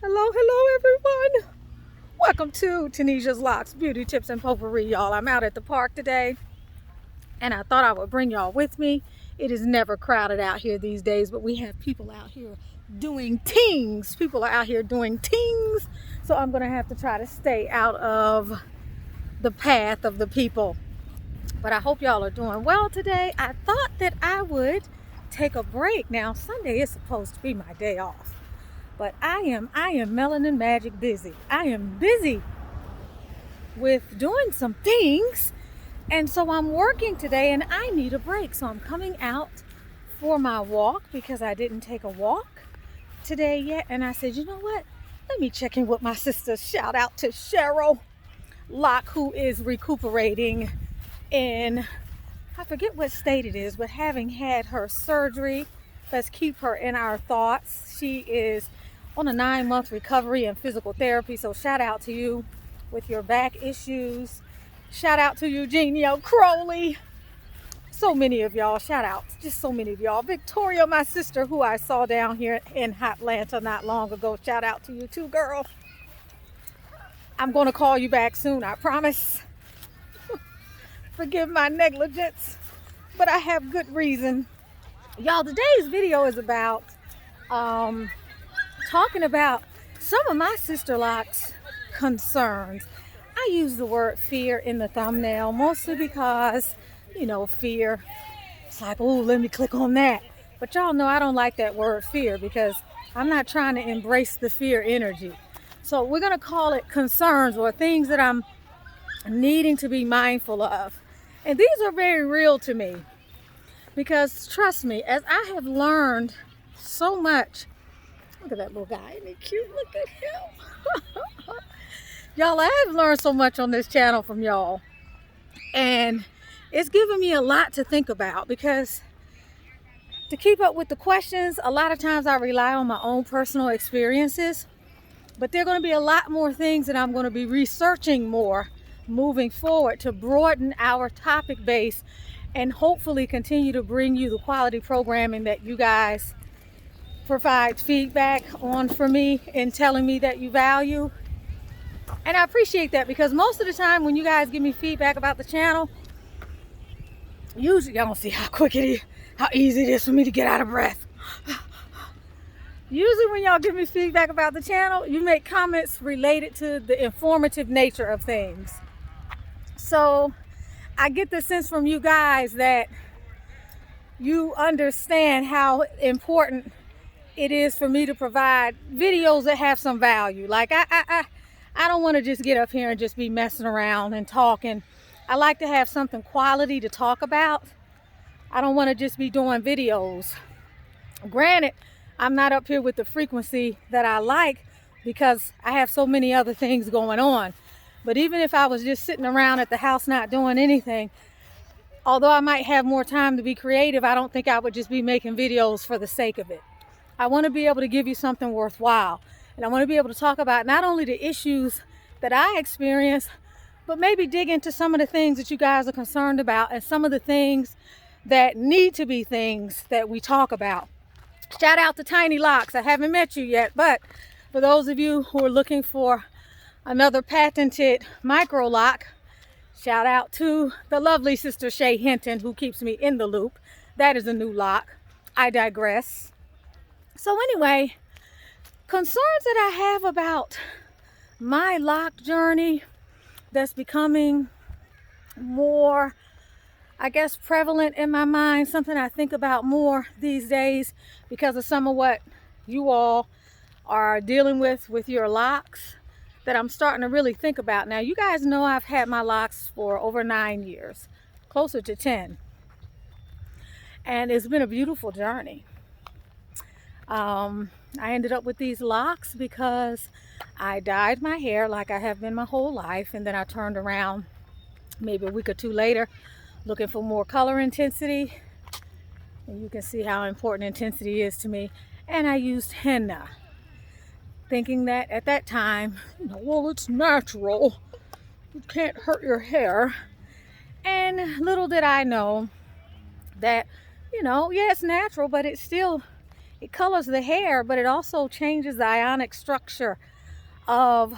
Hello everyone. Welcome to Tanesia's Locks, Beauty Tips and Potpourri, y'all. I'm out at the park today and I thought I would bring y'all with me. It is never crowded out here these days, but we have people out here doing things. People are out here doing things. So I'm gonna have to try to stay out of the path of the people. But I hope y'all are doing well today. I thought that I would take a break. Now, Sunday is supposed to be my day off. But I am Melanin Magic busy. I am busy with doing some things. And so I'm working today and I need a break. So I'm coming out for my walk because I didn't take a walk today yet. And I said, you know what? Let me check in with my sister. Shout out to Cheryl Locke, who is recuperating in, I forget what state it is, but having had her surgery. Let's keep her in our thoughts. She is on a 9-month recovery and physical therapy. So shout out to you with your back issues. Shout out to Eugenio Crowley. So many of y'all, shout out, just so many of y'all. Victoria, my sister, who I saw down here in Atlanta not long ago. Shout out to you too, girl. I'm going to call you back soon, I promise. Forgive my negligence, but I have good reason. Y'all, today's video is about talking about some of my Sisterlocks concerns. I use the word fear in the thumbnail mostly because, you know, fear. It's like, oh, let me click on that. But y'all know I don't like that word fear because I'm not trying to embrace the fear energy. So we're going to call it concerns or things that I'm needing to be mindful of. And these are very real to me because trust me, as I have learned so much. Look at that little guy, isn't he cute? Look at him. Y'all, I have learned so much on this channel from y'all. And it's given me a lot to think about because to keep up with the questions, a lot of times I rely on my own personal experiences. But there are going to be a lot more things that I'm going to be researching more moving forward to broaden our topic base and hopefully continue to bring you the quality programming that you guys provide feedback on for me and telling me that you value. And I appreciate that because most of the time when you guys give me feedback about the channel, usually y'all don't see how quick it is, how easy it is for me to get out of breath. Usually when y'all give me feedback about the channel, you make comments related to the informative nature of things. So I get the sense from you guys that you understand how important it is for me to provide videos that have some value. Like I don't want to just get up here and just be messing around and talking. I like to have something quality to talk about. I don't want to just be doing videos. Granted, I'm not up here with the frequency that I like because I have so many other things going on. But even if I was just sitting around at the house not doing anything, although I might have more time to be creative, I don't think I would just be making videos for the sake of it. I want to be able to give you something worthwhile. And I want to be able to talk about not only the issues that I experience, but maybe dig into some of the things that you guys are concerned about and some of the things that need to be things that we talk about. Shout out to Tiny Locks. I haven't met you yet, but for those of you who are looking for another patented Microlock, shout out to the lovely Sister Shay Hinton who keeps me in the loop. That is a new lock. I digress. So anyway, concerns that I have about my lock journey that's becoming more, I guess, prevalent in my mind, something I think about more these days because of some of what you all are dealing with your locks that I'm starting to really think about. Now, you guys know I've had my locks for over 9 years, closer to 10. And it's been a beautiful journey. I ended up with these locks because I dyed my hair like I have been my whole life, and then I turned around maybe a week or two later looking for more color intensity, and you can see how important intensity is to me, and I used henna thinking that at that time, you know, well, it's natural, you can't hurt your hair. And little did I know that, you know, yeah, it's natural, but it still it colors the hair, but it also changes the ionic structure of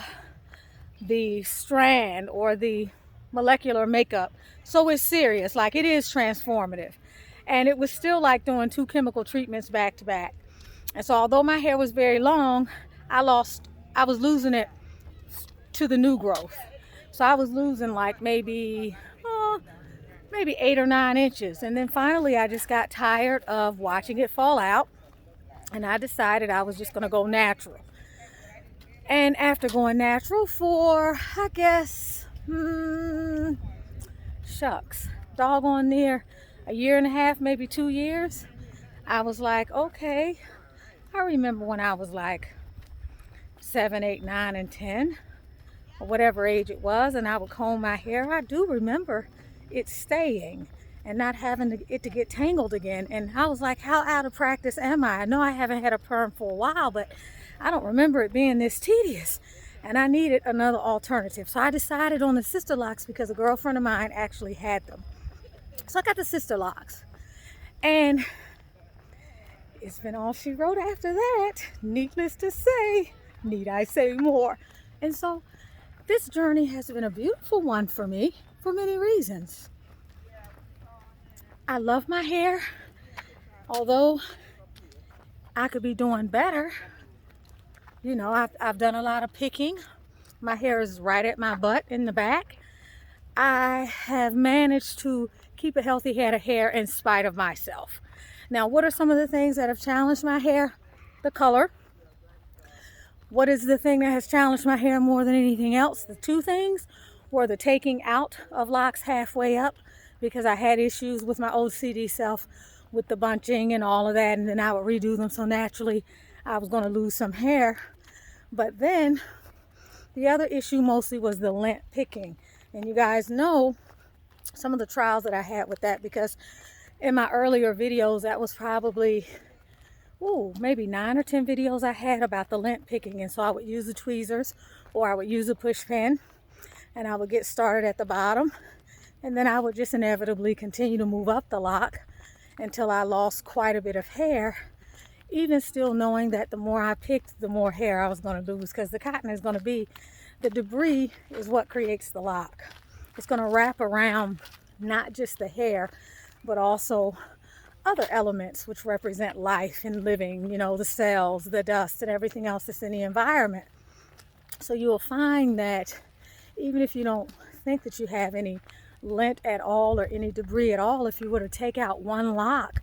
the strand or the molecular makeup. So it's serious, like it is transformative. And it was still like doing 2 chemical treatments back to back. And so although my hair was very long, I was losing it to the new growth. So I was losing like maybe 8 or 9 inches. And then finally I just got tired of watching it fall out, and I decided I was just going to go natural. And after going natural for, I guess, doggone near a year and a half, maybe 2 years, I was like, okay, I remember when I was like 7, 8, 9, and 10, or whatever age it was, and I would comb my hair. I do remember it staying and not having it to get tangled again. And I was like, how out of practice am I? I know I haven't had a perm for a while, but I don't remember it being this tedious. And I needed another alternative. So I decided on the Sisterlocks because a girlfriend of mine actually had them. So I got the Sisterlocks. And it's been all she wrote after that. Needless to say, need I say more? And so this journey has been a beautiful one for me for many reasons. I love my hair, although I could be doing better. You know, I've done a lot of picking. My hair is right at my butt in the back. I have managed to keep a healthy head of hair in spite of myself. Now, what are some of the things that have challenged my hair? The color. What is the thing that has challenged my hair more than anything else? The 2 things were the taking out of locks halfway up, because I had issues with my OCD self with the bunching and all of that, and then I would redo them, so naturally I was going to lose some hair. But then the other issue mostly was the lint picking. And you guys know some of the trials that I had with that, because in my earlier videos, that was probably maybe 9 or 10 videos I had about the lint picking. And so I would use the tweezers, or I would use a push pin, and I would get started at the bottom, and then I would just inevitably continue to move up the lock until I lost quite a bit of hair, even still knowing that the more I picked, the more hair I was going to lose, because the cotton is going to be, the debris is what creates the lock. It's going to wrap around not just the hair, but also other elements which represent life and living, you know, the cells, the dust, and everything else that's in the environment. So you will find that even if you don't think that you have any lint at all or any debris at all, if you were to take out one lock,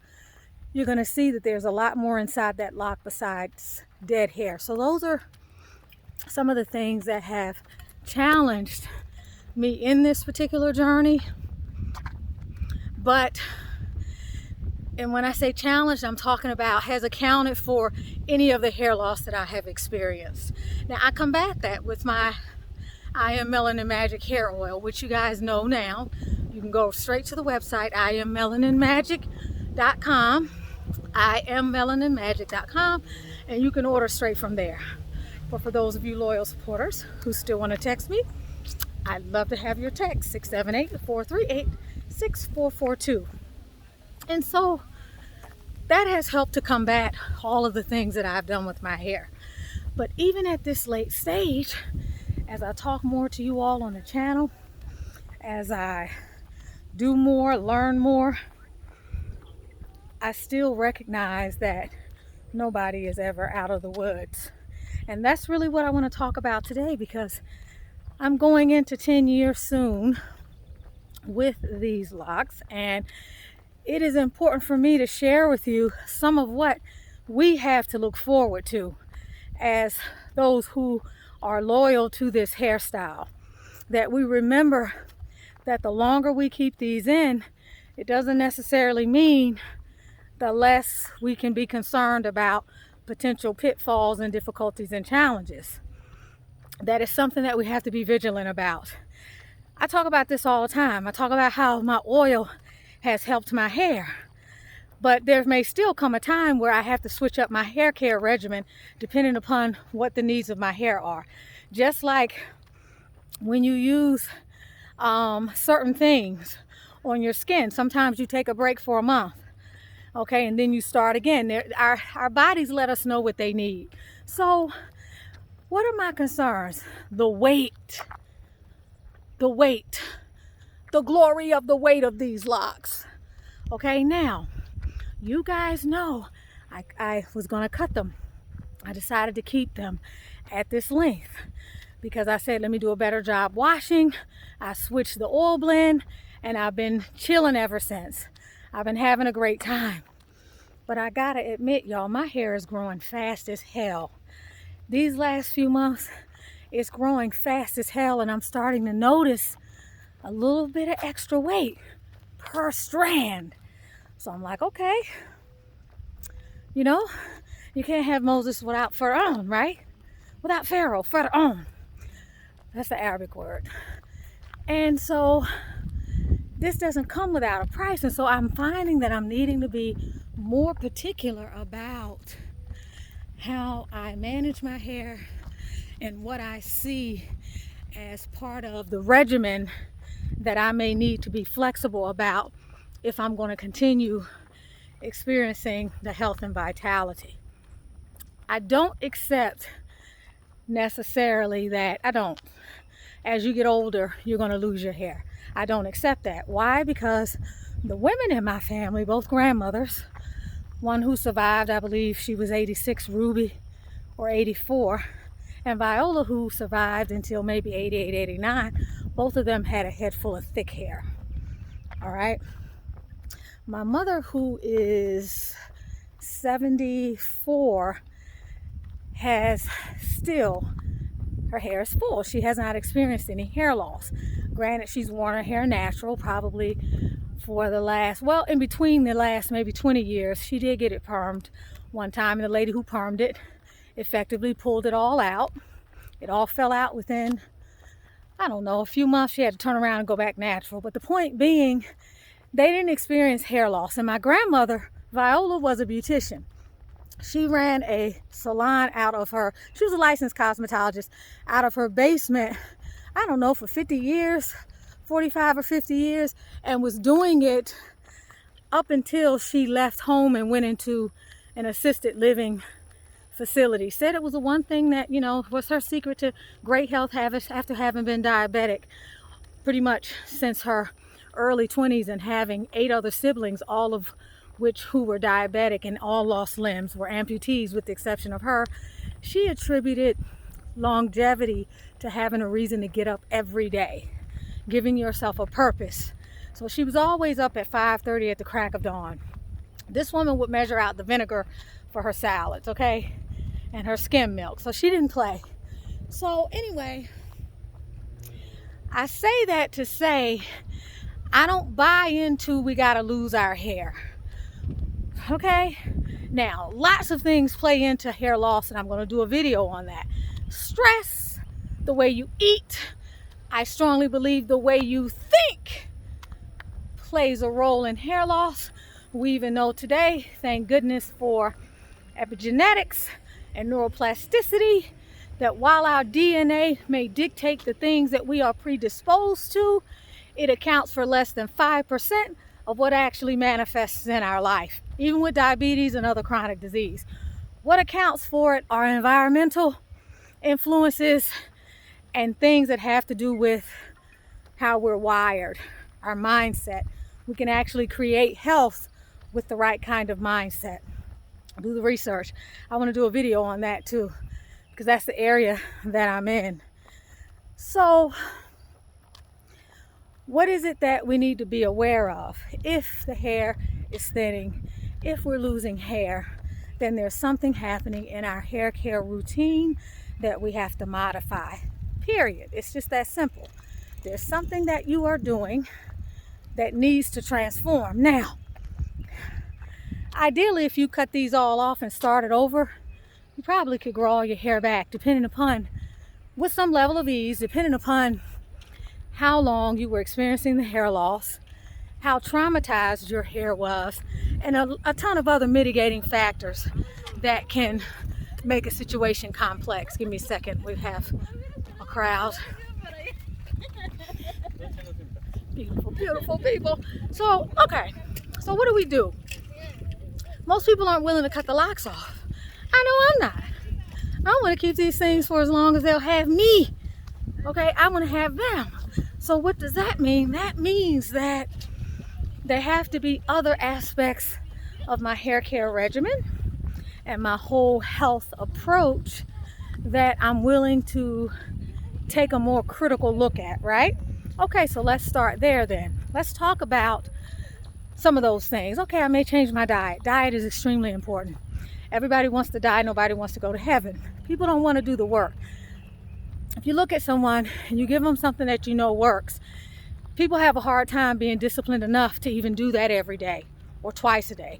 you're going to see that there's a lot more inside that lock besides dead hair. So those are some of the things that have challenged me in this particular journey. But, and when I say challenged, I'm talking about has accounted for any of the hair loss that I have experienced. Now, I combat that with my I Am Melanin Magic hair oil, which you guys know now. You can go straight to the website, IamMelaninMagic.com, IamMelaninMagic.com, and you can order straight from there. But for those of you loyal supporters who still want to text me, I'd love to have your text, 678-438-6442. And so that has helped to combat all of the things that I've done with my hair. But even at this late stage, as I talk more to you all on the channel, as I do more, learn more, I still recognize that nobody is ever out of the woods. And that's really what I want to talk about today, because I'm going into 10 years soon with these locks, and it is important for me to share with you some of what we have to look forward to as those who are loyal to this hairstyle. That we remember that the longer we keep these in, it doesn't necessarily mean the less we can be concerned about potential pitfalls and difficulties and challenges. That is something that we have to be vigilant about. I talk about this all the time. I talk about how my oil has helped my hair. But there may still come a time where I have to switch up my hair care regimen depending upon what the needs of my hair are. Just like when you use certain things on your skin, sometimes you take a break for a month. Okay, and then you start again. Our bodies let us know what they need. So what are my concerns? The weight, the glory of the weight of these locks. Okay, now you guys know I was gonna cut them. I decided to keep them at this length because I said, let me do a better job washing. I switched the oil blend and I've been chilling ever since. I've been having a great time. But I gotta admit, y'all, my hair is growing fast as hell. These last few months, it's growing fast as hell, and I'm starting to notice a little bit of extra weight per strand. So I'm like, okay, you know, you can't have Moses without Pharaoh, right? Without Pharaoh, Pharaoh. That's the Arabic word. And so this doesn't come without a price. And so I'm finding that I'm needing to be more particular about how I manage my hair and what I see as part of the regimen that I may need to be flexible about if I'm going to continue experiencing the health and vitality. I don't accept necessarily that as you get older, you're going to lose your hair. I don't accept that. Why? Because the women in my family, both grandmothers, one who survived, I believe she was 86, Ruby, or 84, and Viola, who survived until maybe 88, 89, both of them had a head full of thick hair. All right. My mother, who is 74, has still, her hair is full. She has not experienced any hair loss. Granted, she's worn her hair natural probably for the last, well, in between the last maybe 20 years. She did get it permed one time, and the lady who permed it effectively pulled it all out. It all fell out within, I don't know, a few months. She had to turn around and go back natural. But the point being, they didn't experience hair loss. And my grandmother, Viola, was a beautician. She ran a salon out of her, she was a licensed cosmetologist, out of her basement, I don't know, for 50 years, 45 or 50 years, and was doing it up until she left home and went into an assisted living facility. Said it was the one thing that, you know, was her secret to great health after having been diabetic pretty much since her early 20s and having 8 other siblings, all of which who were diabetic and all lost limbs, were amputees with the exception of her. She attributed longevity to having a reason to get up every day, giving yourself a purpose. So she was always up at 5:30 at the crack of dawn. This woman would measure out the vinegar for her salads, okay, and her skim milk. So she didn't play. So anyway, I say that to say I don't buy into we gotta lose our hair. Okay, now lots of things play into hair loss, and I'm going to do a video on that. Stress, the way you eat, I strongly believe the way you think plays a role in hair loss. We even know today, thank goodness for epigenetics and neuroplasticity, that while our DNA may dictate the things that we are predisposed to, it accounts for less than 5% of what actually manifests in our life, even with diabetes and other chronic disease. What accounts for it are environmental influences and things that have to do with how we're wired, our mindset. We can actually create health with the right kind of mindset. Do the research. I want to do a video on that too, because that's the area that I'm in. So what is it that we need to be aware of? If the hair is thinning, if we're losing hair, then there's something happening in our hair care routine that we have to modify. Period. It's just that simple. There's something that you are doing that needs to transform. Now, ideally, if you cut these all off and started over, you probably could grow all your hair back, depending upon, with some level of ease, depending upon how long you were experiencing the hair loss, how traumatized your hair was, and a ton of other mitigating factors that can make a situation complex. Give me a second. We have a crowd. Beautiful, beautiful people. So, okay. So what do we do? Most people aren't willing to cut the locks off. I know I'm not. I want to keep these things for as long as they'll have me. Okay, I want to have them. So what does that mean? That means that there have to be other aspects of my hair care regimen and my whole health approach that I'm willing to take a more critical look at, right? Okay, so let's start there then. Let's talk about some of those things. Okay, I may change my diet. Diet is extremely important. Everybody wants to die, nobody wants to go to heaven. People don't want to do the work. If you look at someone and you give them something that you know works, people have a hard time being disciplined enough to even do that every day or twice a day.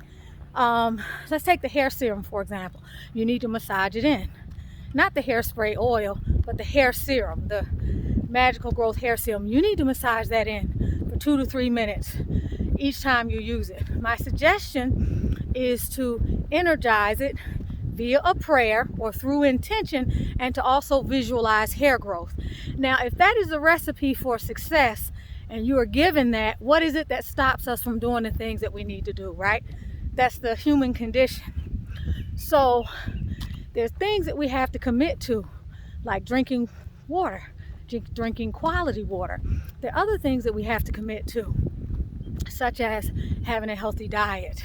Let's take the hair serum, for example. You need to massage it in. Not the hairspray oil, but the hair serum, the magical growth hair serum. You need to massage that in for 2 to 3 minutes each time you use it. My suggestion is to energize it via a prayer or through intention, and to also visualize hair growth. Now, if that is a recipe for success and you are given that, what is it that stops us from doing the things that we need to do, right? That's the human condition. So there's things that we have to commit to, like drinking water, drinking quality water. There are other things that we have to commit to, such as having a healthy diet.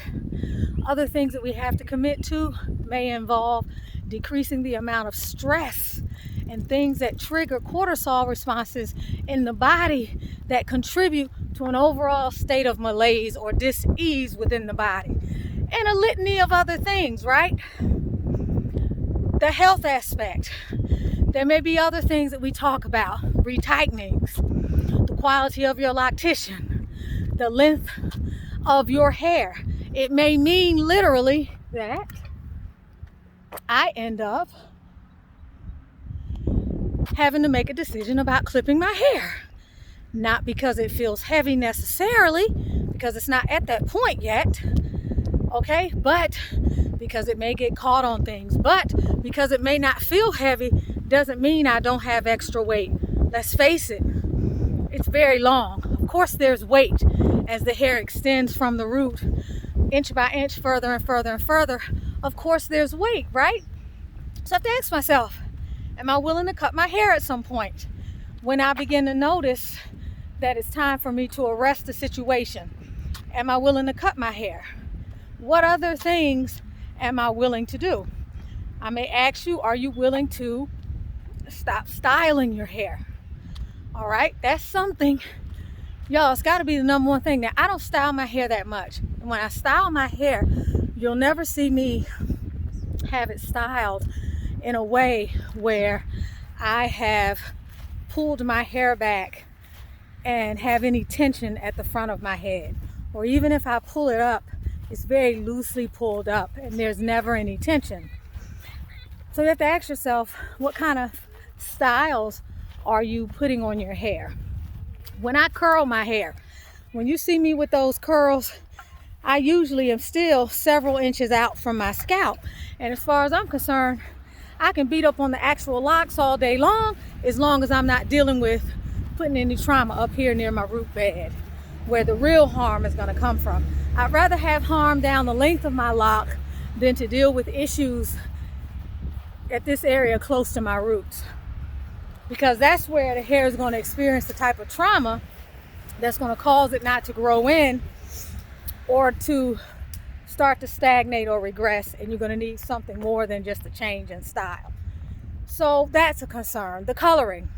Other things that we have to commit to may involve decreasing the amount of stress and things that trigger cortisol responses in the body that contribute to an overall state of malaise or dis-ease within the body. And a litany of other things, right? The health aspect. There may be other things that we talk about. Retightenings, the quality of your loctician, the length of your hair. It may mean literally that I end up having to make a decision about clipping my hair. Not because it feels heavy necessarily, because it's not at that point yet, okay? But because it may get caught on things. But because it may not feel heavy doesn't mean I don't have extra weight. Let's face it, it's very long. Of course there's weight as the hair extends from the root inch by inch, further and further and further. Of course there's weight, right? So I have to ask myself, am I willing to cut my hair at some point? When I begin to notice that it's time for me to arrest the situation, am I willing to cut my hair? What other things am I willing to do? I may ask you, are you willing to stop styling your hair? All right, that's something. Y'all, it's got to be the number one thing. Now, I don't style my hair that much. And when I style my hair, you'll never see me have it styled in a way where I have pulled my hair back and have any tension at the front of my head. Or even if I pull it up, it's very loosely pulled up and there's never any tension. So you have to ask yourself, what kind of styles are you putting on your hair? When I curl my hair, when you see me with those curls, I usually am still several inches out from my scalp. And as far as I'm concerned, I can beat up on the actual locks all day long as I'm not dealing with putting any trauma up here near my root bed, where the real harm is going to come from. I'd rather have harm down the length of my lock than to deal with issues at this area close to my roots, because that's where the hair is going to experience the type of trauma that's going to cause it not to grow in or to start to stagnate or regress, and you're going to need something more than just a change in style. So that's a concern. The coloring.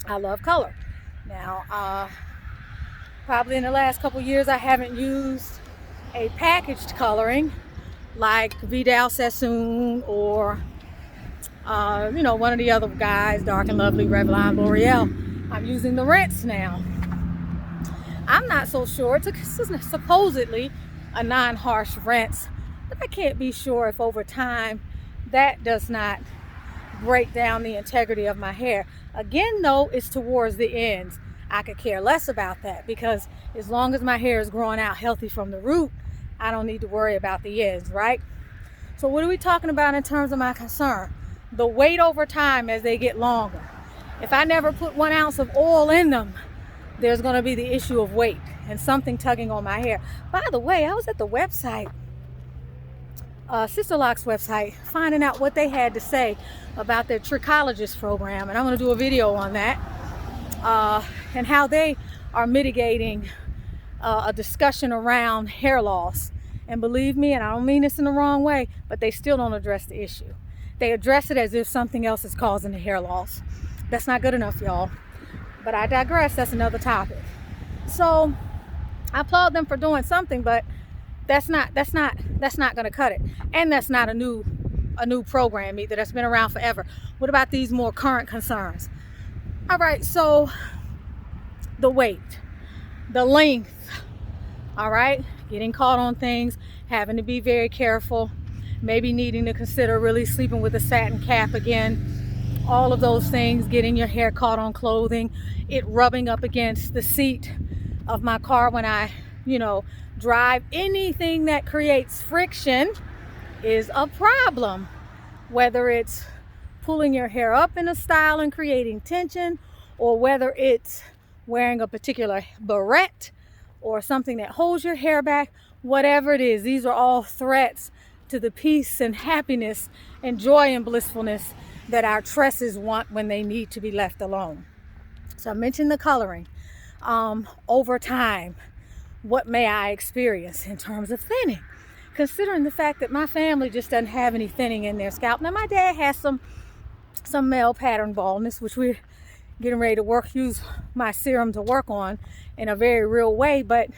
I love color. Now, probably in the last couple years I haven't used a packaged coloring like Vidal Sassoon or one of the other guys, Dark and Lovely, Revlon, L'Oreal. I'm using the rinse now. I'm not so sure. It's supposedly a non-harsh rinse, but I can't be sure if over time that does not break down the integrity of my hair. Again, though, it's towards the ends. I could care less about that, because as long as my hair is growing out healthy from the root, I don't need to worry about the ends, right? So what are we talking about in terms of my concern? The weight over time as they get longer. If I never put 1 ounce of oil in them, there's going to be the issue of weight and something tugging on my hair. By the way, I was at the website Sisterlocks website, finding out what they had to say about their trichologist program, and I'm going to do a video on that, and how they are mitigating a discussion around hair loss. And believe me, and I don't mean this in the wrong way, but they still don't address the issue. They address it as if something else is causing the hair loss. That's not good enough, y'all. But I digress. That's another topic. So I applaud them for doing something, but that's not going to cut it. And that's not a new program either. That's been around forever. What about these more current concerns? All right, so the weight, the length, all right, getting caught on things, having to be very careful, maybe needing to consider really sleeping with a satin cap again, all of those things, getting your hair caught on clothing, it rubbing up against the seat of my car when I, drive. Anything that creates friction is a problem, whether it's pulling your hair up in a style and creating tension, or whether it's wearing a particular barrette or something that holds your hair back. Whatever it is, these are all threats to the peace and happiness and joy and blissfulness that our tresses want when they need to be left alone. So I mentioned the coloring. Over time, what may I experience in terms of thinning? Considering the fact that my family just doesn't have any thinning in their scalp. Now my dad has some male pattern baldness, which we're getting ready to use my serum to work on in a very real way, but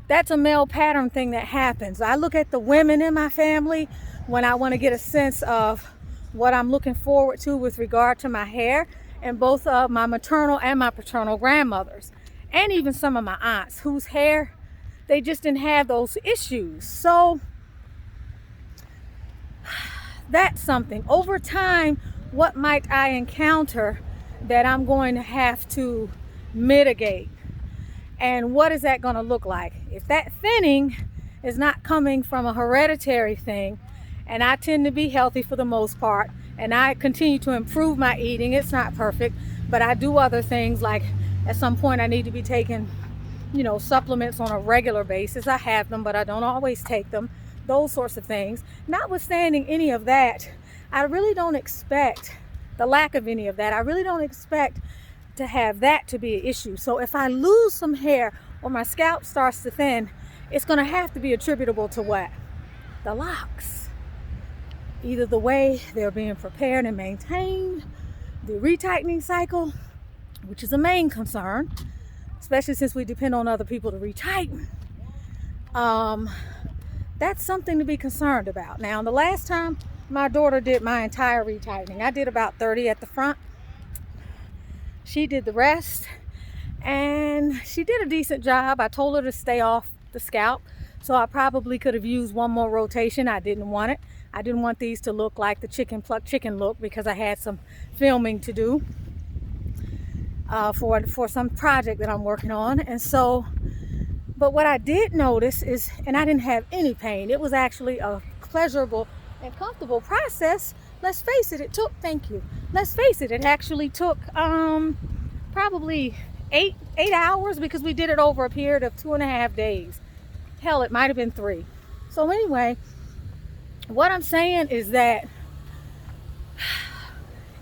that's a male pattern thing that happens. I look at the women in my family when I want to get a sense of what I'm looking forward to with regard to my hair, and both of my maternal and my paternal grandmothers, and even some of my aunts whose hair, they just didn't have those issues. So that's something. Over time, what might I encounter that I'm going to have to mitigate? And what is that going to look like? If that thinning is not coming from a hereditary thing, and I tend to be healthy for the most part, and I continue to improve my eating, it's not perfect, but I do other things, like at some point I need to be taking, supplements on a regular basis. I have them, but I don't always take them. Those sorts of things. Notwithstanding any of that, I really don't expect the lack of any of that. I really don't expect to have that to be an issue. So if I lose some hair or my scalp starts to thin, it's going to have to be attributable to what? The locks. Either the way they're being prepared and maintained, the retightening cycle, which is a main concern, especially since we depend on other people to retighten. That's something to be concerned about. Now, the last time my daughter did my entire retightening, I did about 30 at the front. She did the rest, and she did a decent job. I told her to stay off the scalp, so I probably could have used one more rotation. I didn't want it. I didn't want these to look like the chicken pluck chicken look, because I had some filming to do for some project that I'm working on. And so, but what I did notice is, and I didn't have any pain. It was actually a pleasurable and comfortable process. Let's face it, let's face it, it actually took probably eight hours, because we did it over a period of 2.5 days. Hell, it might have been 3. So anyway, what I'm saying is that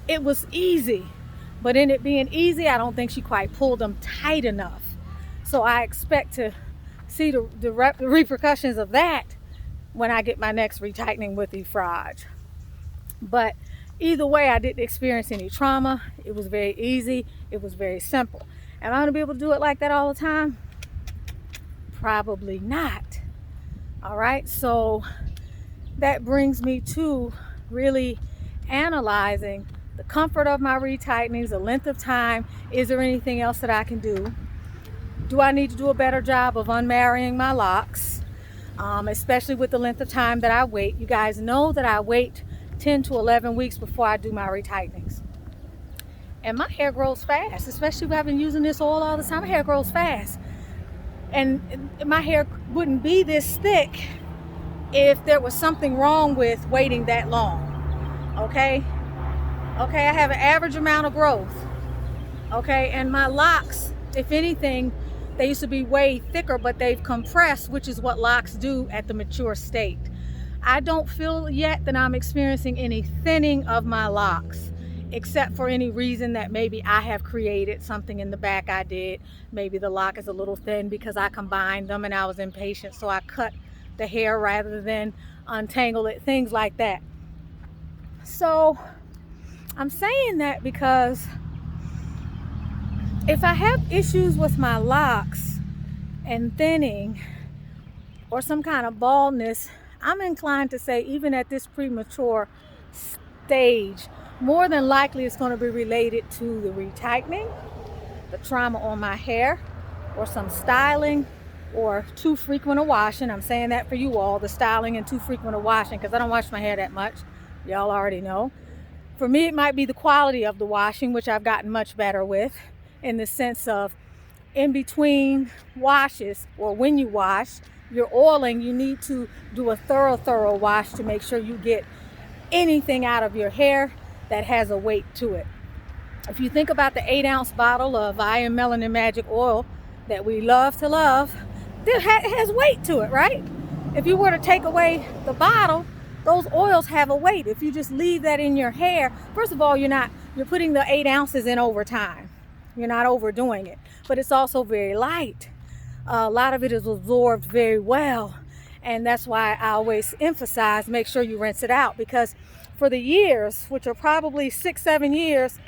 it was easy, but in it being easy, I don't think she quite pulled them tight enough. So I expect to see the repercussions of that when I get my next retightening with the Frage. But either way, I didn't experience any trauma. It was very easy. It was very simple. Am I going to be able to do it like that all the time? Probably not. All right, so that brings me to really analyzing the comfort of my retightenings, the length of time. Is there anything else that I can do? Do I need to do a better job of unmarrying my locks? Especially with the length of time that I wait. You guys know that I wait 10 to 11 weeks before I do my retightenings. And my hair grows fast, especially if I've been using this oil all the time. My hair grows fast. And my hair wouldn't be this thick if there was something wrong with waiting that long. Okay, I have an average amount of growth. Okay, and my locks, if anything, they used to be way thicker, but they've compressed, which is what locks do at the mature state. I don't feel yet that I'm experiencing any thinning of my locks, except for any reason that maybe I have created something in the back. I did. Maybe the lock is a little thin because I combined them and I was impatient, so I cut the hair rather than untangle it, things like that. So I'm saying that because if I have issues with my locks and thinning or some kind of baldness, I'm inclined to say, even at this premature stage, more than likely it's going to be related to the retightening, the trauma on my hair, or some styling, or too frequent a washing. I'm saying that for you all, the styling and too frequent a washing, because I don't wash my hair that much. Y'all already know. For me, it might be the quality of the washing, which I've gotten much better with, in the sense of in between washes, or when you wash, you're oiling, you need to do a thorough wash to make sure you get anything out of your hair that has a weight to it. If you think about the 8-ounce bottle of I Am Melanin Magic Oil that we love to love, it has weight to it, right? If you were to take away the bottle, those oils have a weight. If you just leave that in your hair, first of all, you're putting the 8 ounces in over time. You're not overdoing it, but it's also very light. A lot of it is absorbed very well, and that's why I always emphasize make sure you rinse it out, because for the years, which are probably 6-7 years,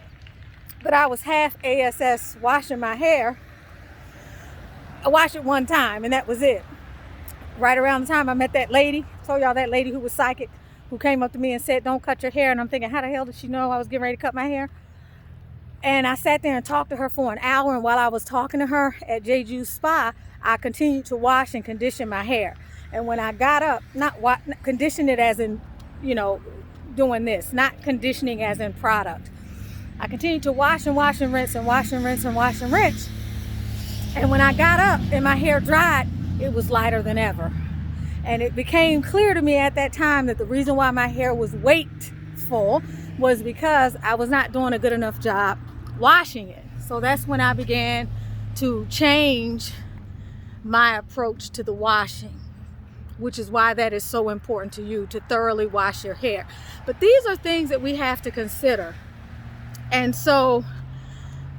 that I was half ASS washing my hair, I washed it one time and that was it. Right around the time I met that lady, told y'all that lady who was psychic, who came up to me and said, don't cut your hair. And I'm thinking, how the hell did she know I was getting ready to cut my hair? And I sat there and talked to her for an hour. And while I was talking to her at J. Juice Spa, I continued to wash and condition my hair. And when I got up, not condition it as in, doing this, not conditioning as in product. I continued to wash and wash and rinse and wash and rinse and wash and rinse. And when I got up and my hair dried, it was lighter than ever. And it became clear to me at that time that the reason why my hair was weightful was because I was not doing a good enough job washing it. So that's when I began to change my approach to the washing, which is why that is so important to you, to thoroughly wash your hair. But these are things that we have to consider. And so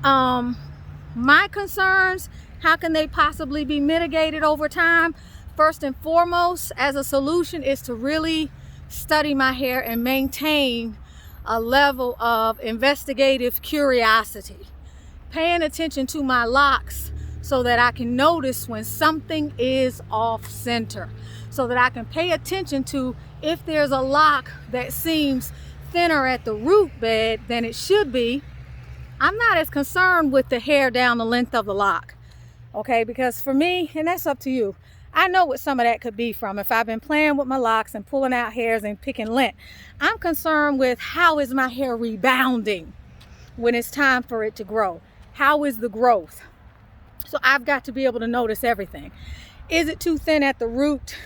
my concerns, how can they possibly be mitigated over time? First and foremost, as a solution, is to really study my hair and maintain a level of investigative curiosity, paying attention to my locks so that I can notice when something is off center, so that I can pay attention to if there's a lock that seems thinner at the root bed than it should be. I'm not as concerned with the hair down the length of the lock, okay? Because for me, and that's up to you, I know what some of that could be from. If I've been playing with my locks and pulling out hairs and picking lint, I'm concerned with how is my hair rebounding when it's time for it to grow. How is the growth? So I've got to be able to notice everything. Is it too thin at the root?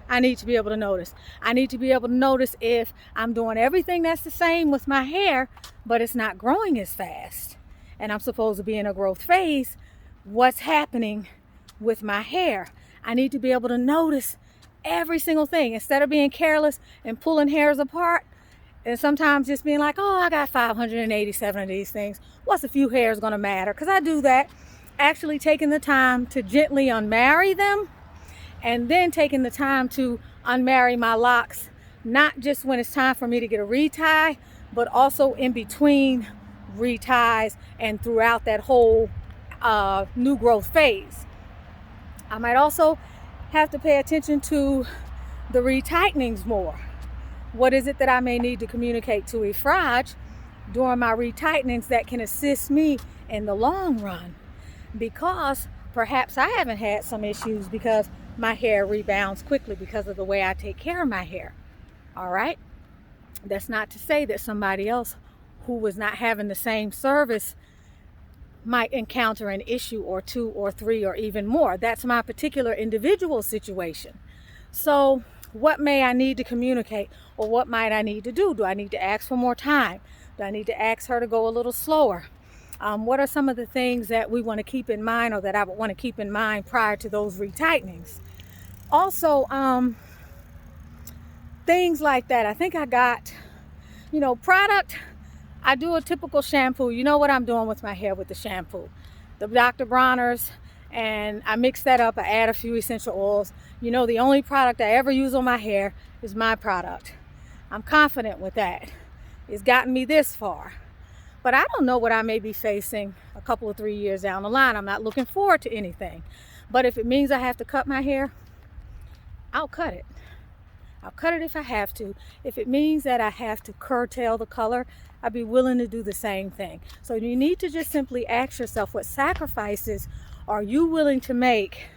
I need to be able to notice. I need to be able to notice if I'm doing everything that's the same with my hair, but it's not growing as fast, and I'm supposed to be in a growth phase. What's happening with my hair? I need to be able to notice every single thing instead of being careless and pulling hairs apart, and sometimes just being like, oh, I got 587 of these things. What's a few hairs going to matter? Because I do that. Actually taking the time to gently unmarry them, and then taking the time to unmarry my locks, not just when it's time for me to get a retie, but also in between reties and throughout that whole new growth phase. I might also have to pay attention to the retightenings more. What is it that I may need to communicate to Efraj during my retightenings that can assist me in the long run? Because perhaps I haven't had some issues because my hair rebounds quickly because of the way I take care of my hair. All right? That's not to say that somebody else who was not having the same service might encounter an issue or two or three or even more. That's my particular individual situation. So what may I need to communicate, or what might I need to do? Do I need to ask for more time? Do I need to ask her to go a little slower? What are some of the things that we want to keep in mind, or that I would want to keep in mind prior to those retightenings? Also, things like that. I think I got, you know, product. I do a typical shampoo. You know what I'm doing with my hair with the shampoo. The Dr. Bronner's, and I mix that up. I add a few essential oils. You know, the only product I ever use on my hair is my product. I'm confident with that. It's gotten me this far. But I don't know what I may be facing a couple of 3 years down the line. I'm not looking forward to anything. But if it means I have to cut my hair, I'll cut it. I'll cut it if I have to. If it means that I have to curtail the color, I'd be willing to do the same thing. So you need to just simply ask yourself, what sacrifices are you willing to make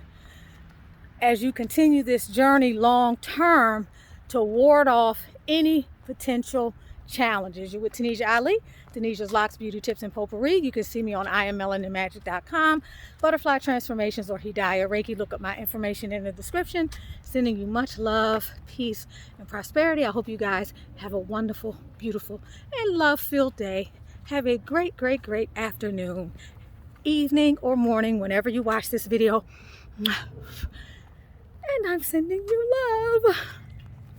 as you continue this journey long term to ward off any potential challenges? You're with Tanisha Ali, Tanisha's Locks, Beauty Tips, and Potpourri. You can see me on IamMelaninMagic.com, Butterfly Transformations, or Hidayah Reiki. Look up my information in the description. Sending you much love, peace, and prosperity. I hope you guys have a wonderful, beautiful, and love-filled day. Have a great, great, great afternoon, evening, or morning, whenever you watch this video. And I'm sending you love.